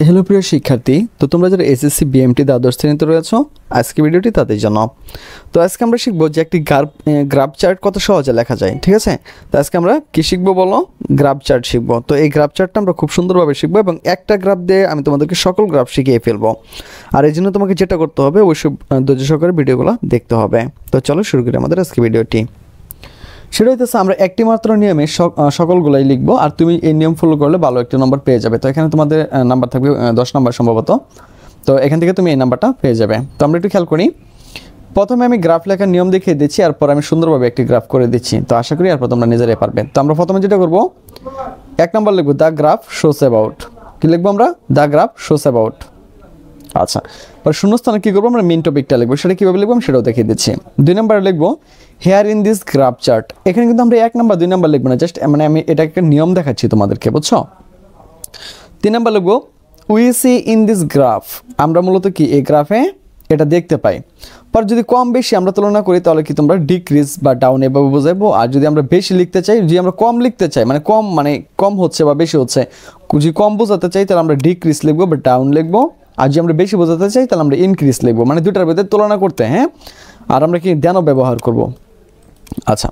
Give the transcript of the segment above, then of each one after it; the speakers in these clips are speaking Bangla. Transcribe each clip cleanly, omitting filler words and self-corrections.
হ্যালো প্রিয় শিক্ষার্থী, তো তোমরা যারা এসএসসি বিএমটি দ্বাদশ শ্রেণীতে রয়েছো, আজকে ভিডিওটি তাদের জন্য। তো আজকে আমরা শিখবো যে একটি গ্রাফ চার্ট কত সহজে লেখা যায়। ঠিক আছে, তো আজকে আমরা কি শিখবো বলো? গ্রাফ চার্ট শিখবো। তো এই গ্রাফ চার্টটা আমরা খুব সুন্দরভাবে শিখবো এবং একটা গ্রাফ দিয়ে আমি তোমাদেরকে সকল গ্রাফ শিখিয়ে ফেলবো। আর এই জন্য তোমাকে যেটা করতে হবে, অবশ্যই ধৈর্য সহকারে ভিডিওগুলো দেখতে হবে। তো চলো শুরু করি আমাদের আজকে ভিডিওটি। সেটা হইতেছে আমরা একটি মাত্র নিয়মে সকলগুলাই লিখবো, আর তুমি এই নিয়ম ফলো করলে ভালো একটি নম্বর পেয়ে যাবে। তো এখানে তোমাদের নাম্বার থাকবে 10 নম্বর সম্ভবত। তো এখান থেকে তুমি এই নাম্বারটা পেয়ে যাবে। তো আমরা একটু খেয়াল করি। প্রথমে আমি গ্রাফ লেখার নিয়ম দেখিয়ে দিচ্ছি, এরপর আমি সুন্দরভাবে একটি গ্রাফ করে দিচ্ছি। তো আশা করি এরপর তোমরা নিজেরাই পারবে। তো আমরা প্রথমে যেটা করবো, 1 নম্বর লিখবো দ্য গ্রাফ শোস অ্যাবাউট। কি লিখবো আমরা? The graph shows about. আচ্ছা, পরে শূন্যস্থানে কী করবো? আমরা মেন টপিকটা লিখবো। সেটা কীভাবে লিখবো আমি সেটাও দেখিয়ে দিচ্ছি। 2 নম্বরে লিখবো here in this graph chart. এখানে কিন্তু আমরা 1 নম্বর 2 নম্বর লিখবো না, জাস্ট মানে আমি এটা একটা নিয়ম দেখাচ্ছি তোমাদেরকে, বুঝছো? 3 নম্বর লিখবো we see in this graph. আমরা মূলত কি এই গ্রাফে এটা দেখতে পাই। পর যদি কম বেশি আমরা তুলনা করি তাহলে কি তোমরা ডিক্রিজ বা ডাউন এভাবে বোঝাবো। আর যদি আমরা বেশি লিখতে চাই, যদি আমরা কম লিখতে চাই মানে কম হচ্ছে বা বেশি হচ্ছে, যদি কম বোঝাতে চাই তাহলে আমরা ডিক্রিজ লিখবো বা ডাউন লিখবো। আর যদি আমরা বেশি বোঝাতে চাই তাহলে আমরা ইনক্রিজ লিখবো, মানে দুটার ভিতরে তুলনা করতে। হ্যাঁ, আর আমরা কি দেনও ব্যবহার করব। আচ্ছা,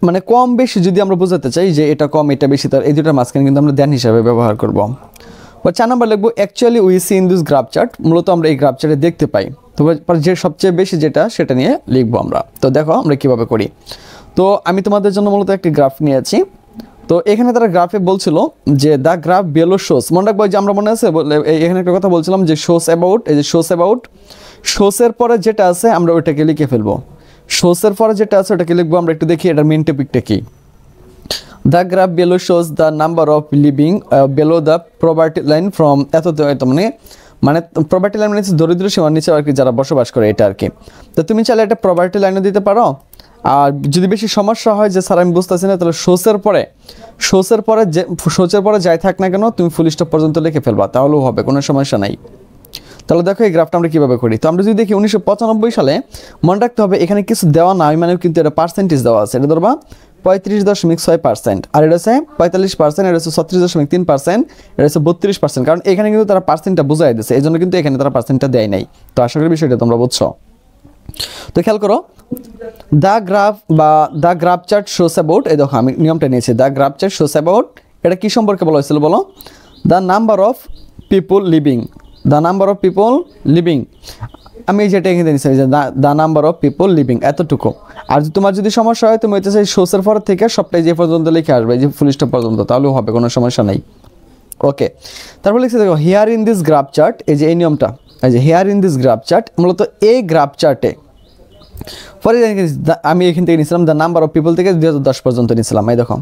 মানে কম বেশি যদি আমরা বোঝাতে চাই যে এটা কম এটা বেশি, তার এই দুটার মাঝখানে কিন্তু আমরা দেন হিসাবে ব্যবহার করব। 4 নম্বর লিখবো actually we see in this graph chart. মূলত আমরা এই গ্রাফ চার্টে দেখতে পাই। তো যে সবচেয়ে বেশি যেটা সেটা নিয়ে লিখবো আমরা। তো দেখো আমরা কিভাবে করি। তো আমি তোমাদের জন্য মূলত একটি গ্রাফ নিয়েছি। তো এখানে তারা গ্রাফে বলছিল যে দ্য গ্রাফ বেলো শোস। মনে রাখবো যে আমরা মনে আছে এখানে একটা কথা বলছিলাম যে শোস অ্যাবাউট। এই যে শোস অ্যাবাউট, শোসের পরে যেটা আছে আমরা ওইটাকে লিখে ফেলবো। শোসের পরে যেটা আছে ওটাকে লিখবো আমরা। একটু দেখি এটার মেন টপিকটা কি। The graph below shows the number of living below the property line from এত মানে প্রপার্টি লাইন মানে দরিদ্র সীমার নিচে আর কি যারা বসবাস করে এটা আর কি। তো তুমি চাইলে একটা প্রপার্টি লাইনও দিতে পারো। আর যদি বেশি সমস্যা হয় যে স্যার আমি বুঝতেছি না, তাহলে শোসের পরে যাই থাক না কেন তুমি ফুল স্টপ পর্যন্ত লিখে ফেলবা, তাহলেও হবে, কোনো সমস্যা নাই। তাহলে দেখো এই গ্রাফটা আমরা কীভাবে করি। তো আমরা যদি দেখি 1995 সালে, মনে রাখতে হবে এখানে কিছু দেওয়া নাই, মানে কিন্তু এটা পার্সেন্টেজ দেওয়া আছে। এটা ধরবা 35.6%, আর এটা হচ্ছে 45%, এটা হচ্ছে 36.3%, এটা হচ্ছে 32%। কারণ এখানে কিন্তু তারা পার্সেন্টটা বোঝাই দিচ্ছে, এই জন্য কিন্তু এখানে তারা পার্সেন্টটা দেয় নাই। তো আশা করি বিষয়টা তোমরা বুঝছো। তো খেয়াল করো, the graph chart shows about. এই দেখো আমি নিয়মটা নিয়েছি, the graph chart shows about. এটা কি সম্পর্কে বলা হয়েছিল বলো? The number of people living. The number of people living, আমি যেটা এখানে নিয়েছি যে the number of people living এতটুকু। আর তোমার যদি সমস্যা হয় তুমি হইতেছে শোসের পর থেকে সবটাই যে পর্যন্ত লিখে আসবে, যে ফুল স্টপ পর্যন্ত, তাহলেও হবে, কোনো সমস্যা নাই। ওকে, তারপর লিখছে দেখো here in this graph chart. এই যে এই নিয়মটা, এই যে here in this graph chart, মূলত এই গ্রাফ চার্টে পরে আমি এখান থেকে নিয়েছিলাম দ্য নাম্বার অফ পিপল থেকে 2010 পর্যন্ত নিয়েছিলাম। এই দেখো,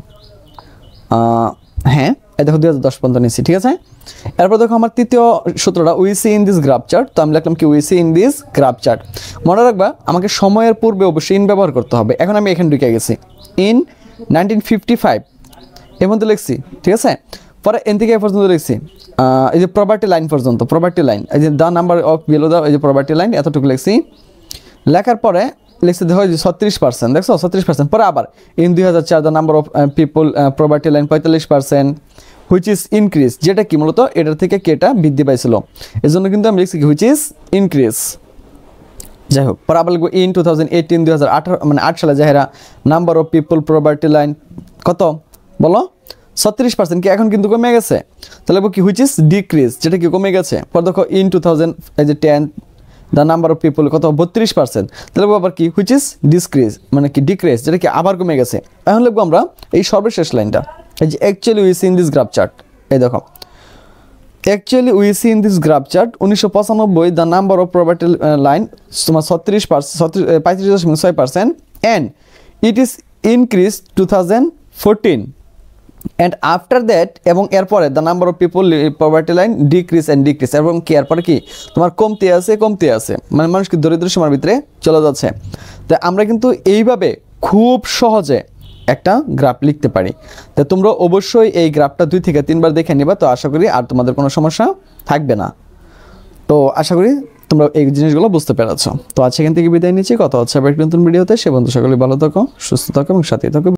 হ্যাঁ এই দেখো 2010 পর্যন্ত নিয়েছি, ঠিক আছে। এরপর দেখো আমার তৃতীয় সূত্রটা we see in this graph chart. তো আমি লিখলাম কি we see in this graph chart. মনে রাখবা আমাকে সময়ের পূর্বে অবশ্যই ইন ব্যবহার করতে হবে। এখন আমি এখানে ঢুকে গেছি ইন 1955 এর মধ্যে লিখছি, ঠিক আছে। পরে এন থেকে এ পর্যন্ত লিখছি এই যে প্রপার্টি লাইন পর্যন্ত, প্রপার্টি লাইন, এই যে the number of below the, এই যে প্রপার্টি লাইন এতটুকু লিখছি। লেখার পরে লিখছে দেখো 36%, দেখছো 36%। পরে আবার in 2004 the number of people poverty line 45%, which is increase, যেটা কি মূলত এটার থেকে কেটা বৃদ্ধি পাইছিল, এই জন্য কিন্তু আমি লিখছি কি হুইচ ইজ ইনক্রিজ। যাই হোক, পরে আবার লিখবো ইন 2018 2018 মানে 8 সালে যাহেরা number of people poverty line কত বলো? 36%, কি এখন কিন্তু কমে গেছে। তাহলে কি হুইচ ইজ ডিক্রিজ, যেটা কি কমে গেছে। পরে দেখো in 2010 the number of people কত? 32%। তাহলে আবার কি হুইচ ইজ ডিক্রিজ, মানে কি ডিক্রিজ, যেটা কি আবার কমে গেছে। এখন লিখবো আমরা এই সর্বশেষ লাইনটা, এই যে actually we see in this graph chart. এই দেখো actually we see in this graph chart 1995 the number of property line তোমার 35.6% and it is increase 2014 and after that, এবং এরপরে the number of people poverty line decrease and decrease, এবং কি এরপরে কি তোমার কমতে আছে, মানে মানুষ কি দরিদ্র সীমার ভিতরে চলে যাচ্ছে। তো আমরা কিন্তু এইভাবে খুব সহজে একটা গ্রাফ লিখতে পারি। তো তোমরা অবশ্যই এই গ্রাফটা 2 থেকে 3 বার দেখে নিবা। তো আশা করি আর তোমাদের কোনো সমস্যা থাকবে না। তো আশা করি তোমরা এই জিনিসগুলো বুঝতে পেরেছো। তো আজ এখান থেকে বিদায় নিচ্ছি, কথা হচ্ছে আবার একটা নতুন ভিডিওতে। সে বন্ধু সকলে ভালো থাকো, সুস্থ থাকো এবং সাথে থাকো।